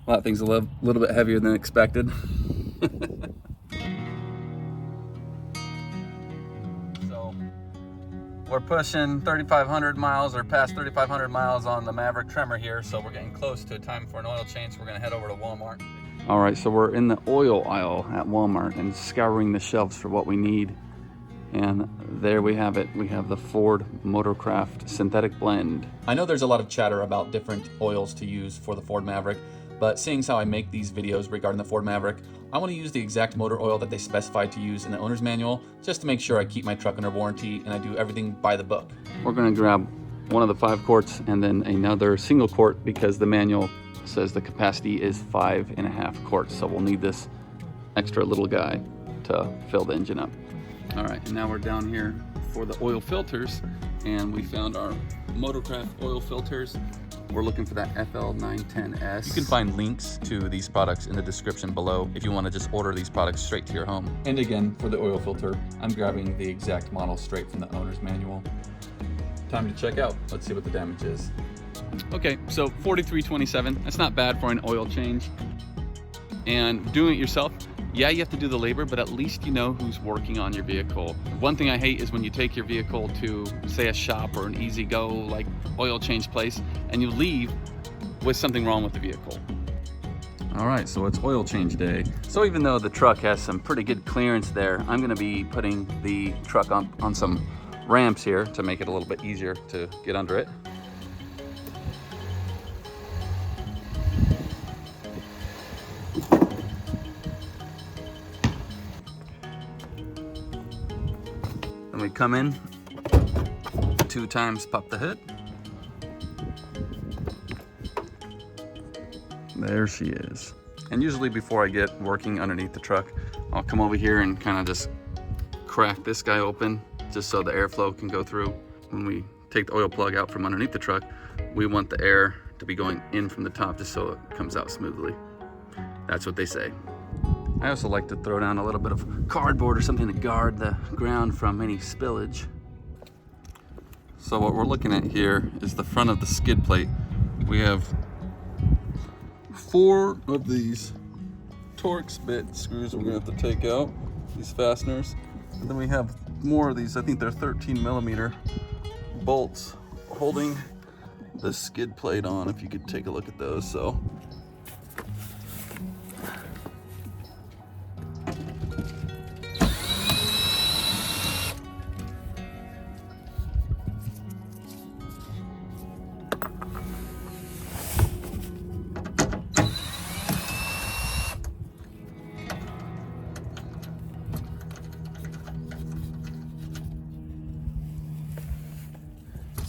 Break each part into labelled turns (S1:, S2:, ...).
S1: A lot of things a little bit heavier than expected. So we're pushing 3,500 miles or past 3,500 miles on the Maverick Tremor here. So we're getting close to time for an oil change. We're gonna head over to Walmart. All right, so we're in the oil aisle at Walmart and scouring the shelves for what we need. And there we have it. We have the Ford Motorcraft Synthetic Blend. I know there's a lot of chatter about different oils to use for the Ford Maverick, but seeing as how I make these videos regarding the Ford Maverick, I want to use the exact motor oil that they specified to use in the owner's manual, just to make sure I keep my truck under warranty and I do everything by the book. We're gonna grab one of the 5 quarts and then another single quart because the manual says the capacity is 5.5 quarts. So we'll need this extra little guy to fill the engine up. All right, and now we're down here for the oil filters, and we found our Motorcraft oil filters. We're looking for that FL910S. You can find links to these products in the description below if you want to just order these products straight to your home. And again, for the oil filter, I'm grabbing the exact model straight from the owner's manual. Time to check out. Let's see what the damage is. Okay, so 43.27. That's not bad for an oil change. And doing it yourself, yeah, you have to do the labor, but at least you know who's working on your vehicle. One thing I hate is when you take your vehicle to, say, a shop or an easy-go, like, oil change place, and you leave with something wrong with the vehicle. All right, so it's oil change day. So even though the truck has some pretty good clearance there, I'm gonna be putting the truck on some ramps here to make it a little bit easier to get under it. Then we come in 2 times, pop the hood. There she is. And usually before I get working underneath the truck, I'll come over here and kind of just crack this guy open just so the airflow can go through. When we take the oil plug out from underneath the truck, we want the air to be going in from the top just so it comes out smoothly. That's what they say. I also like to throw down a little bit of cardboard or something to guard the ground from any spillage. So what we're looking at here is the front of the skid plate. We have 4 of these Torx bit screws we're gonna have to take out, these fasteners. And then we have more of these, I think they're 13mm bolts holding the skid plate on, if you could take a look at those. So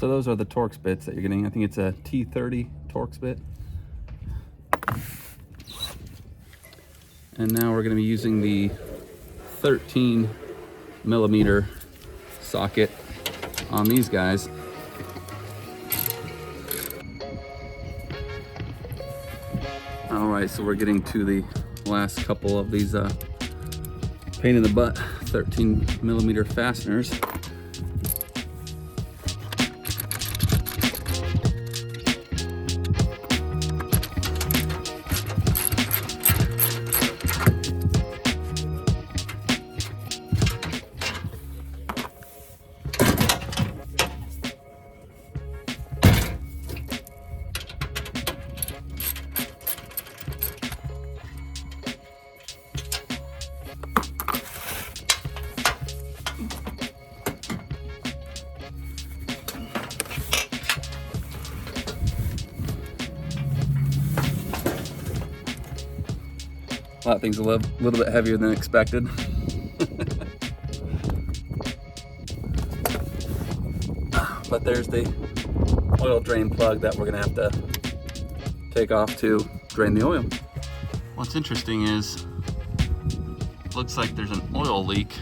S1: those are the Torx bits that you're getting. I think it's a T30 Torx bit. And now we're going to be using the 13mm socket on these guys. All right, so we're getting to the last couple of these pain in the butt 13mm fasteners. A lot of things a little bit heavier than expected. But there's the oil drain plug that we're gonna have to take off to drain the oil. What's interesting is, looks like there's an oil leak.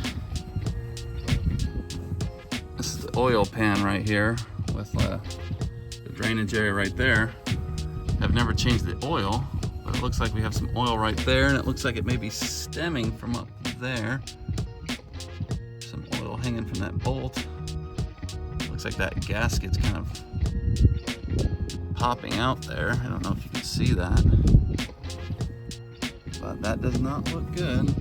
S1: This is the oil pan right here with the drainage area right there. I've never changed the oil, but it looks like we have some oil right there, and it looks like it may be stemming from up there. Some oil hanging from that bolt. Looks like that gasket's kind of popping out there. I don't know if you can see that. but that does not look good.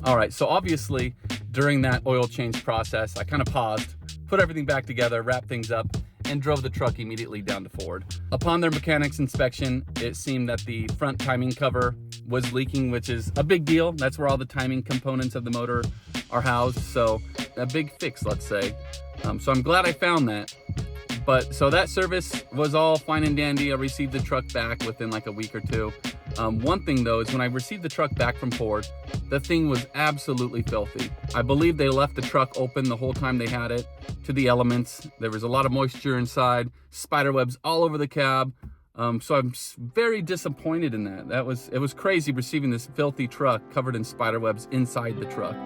S1: All right, so obviously during that oil change process, I kind of paused, put everything back together, wrapped things up, and drove the truck immediately down to Ford. Upon their mechanics inspection, it seemed that the front timing cover was leaking, which is a big deal. That's where all the timing components of the motor are housed, so a big fix, let's say. So I'm glad I found that. But so that service was all fine and dandy. I received the truck back within like a week or two. One thing though is when I received the truck back from Ford, the thing was absolutely filthy. I believe they left the truck open the whole time they had it to the elements. There was a lot of moisture inside, spider webs all over the cab. So I'm very disappointed in that. It was crazy receiving this filthy truck covered in spider webs inside the truck.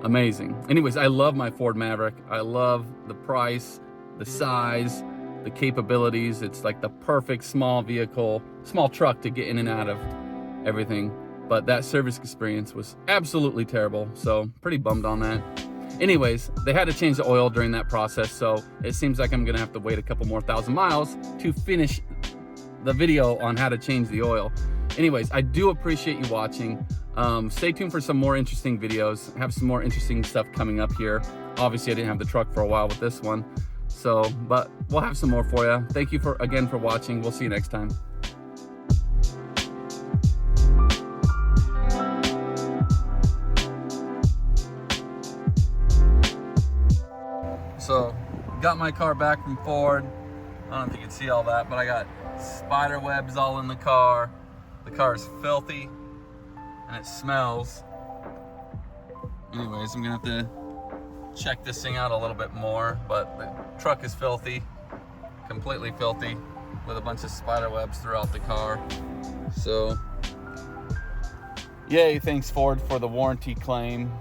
S1: Amazing. Anyways, I love my Ford Maverick. I love the price, the size, the capabilities. It's like the perfect small vehicle, small truck to get in and out of everything. But that service experience was absolutely terrible. So pretty bummed on that. Anyways, they had to change the oil during that process. So it seems like I'm gonna have to wait a couple more thousand miles to finish the video on how to change the oil. Anyways, I do appreciate you watching. Stay tuned for some more interesting videos. I have some more interesting stuff coming up here. Obviously I didn't have the truck for a while with this one. So, but we'll have some more for you. Thank you again for watching. We'll see you next time. So, got my car back from Ford. I don't know if you can see all that, but I got spider webs all in the car. The car is filthy and it smells. Anyways, I'm gonna have to check this thing out a little bit more, but the truck is filthy, completely filthy, with a bunch of spider webs throughout the car. So, yay, thanks Ford for the warranty claim.